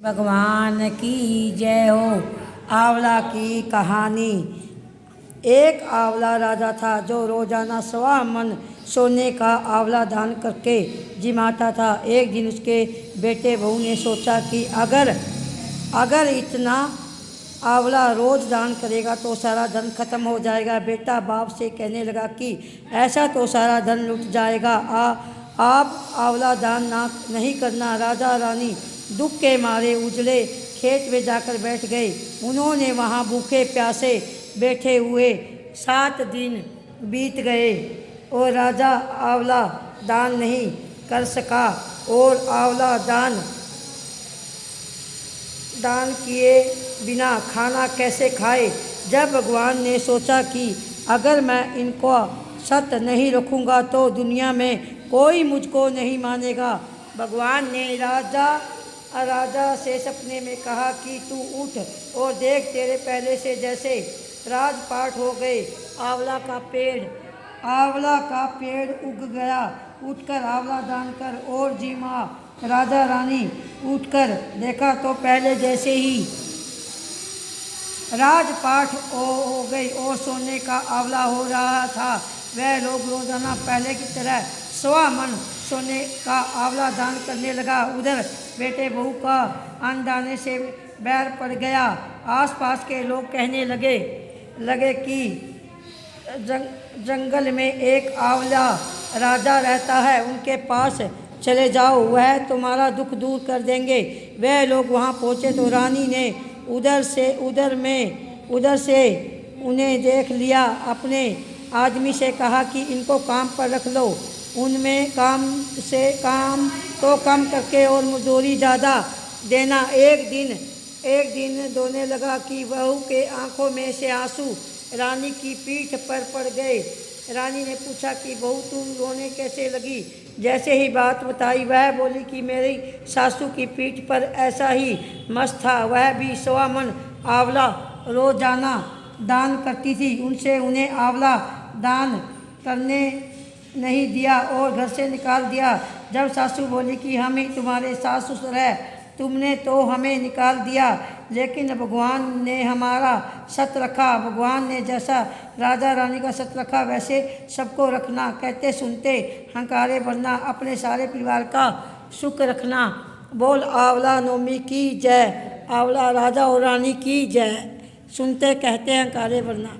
भगवान की जय हो। आंवला की कहानी। एक आंवला राजा था जो रोजाना 1.25 मन सोने का आंवला दान करके जिमाता था। एक दिन उसके बेटे बहू ने सोचा कि अगर इतना आंवला रोज दान करेगा तो सारा धन खत्म हो जाएगा। बेटा बाप से कहने लगा कि ऐसा तो सारा धन लुट जाएगा, आप आंवला दान नहीं करना। राजा रानी दुख के मारे उजड़े खेत में जाकर बैठ गए। उन्होंने वहाँ भूखे प्यासे बैठे हुए 7 दिन बीत गए और राजा आंवला दान नहीं कर सका। और आंवला दान किए बिना खाना कैसे खाए। जब भगवान ने सोचा कि अगर मैं इनको सत नहीं रखूँगा तो दुनिया में कोई मुझको नहीं मानेगा। भगवान ने राजा से सपने में कहा कि तू उठ और देख, तेरे पहले से जैसे राजपाट हो गए। आंवला का पेड़ उग गया। उठकर आंवला दान कर। और जी माँ राजा रानी उठकर देखा तो पहले जैसे ही राजपाट हो गई और सोने का आंवला हो रहा था। वह लोग रोजाना पहले की तरह 1.25 मन सोने का आंवला दान करने लगा। उधर बेटे बहू का अनदाने से बैर पड़ गया। आसपास के लोग कहने लगे कि जंगल में एक आंवला राजा रहता है, उनके पास चले जाओ, वह तुम्हारा दुख दूर कर देंगे। वह लोग वहाँ पहुँचे तो रानी ने उधर से उन्हें देख लिया। अपने आदमी से कहा कि इनको काम पर रख लो, उनमें काम तो कम करके और मजदूरी ज़्यादा देना। एक दिन रोने लगा कि बहू के आंखों में से आंसू रानी की पीठ पर पड़ गए। रानी ने पूछा कि बहू तुम रोने कैसे लगी। जैसे ही बात बताई वह बोली कि मेरी सासू की पीठ पर ऐसा ही मस था, वह भी 1.25 मन आंवला रोजाना दान करती थी। उनसे उन्हें आंवला दान करने नहीं दिया और घर से निकाल दिया। जब सासू बोली कि हम ही तुम्हारे सास ससुर हैं, तुमने तो हमें निकाल दिया, लेकिन भगवान ने हमारा सत रखा। भगवान ने जैसा राजा रानी का सत रखा वैसे सबको रखना। कहते सुनते हंकारे भरना, अपने सारे परिवार का सुख रखना। बोल आंवला नवमी की जय। आंवला राजा और रानी की जय। सुनते कहते हंकारे भरना।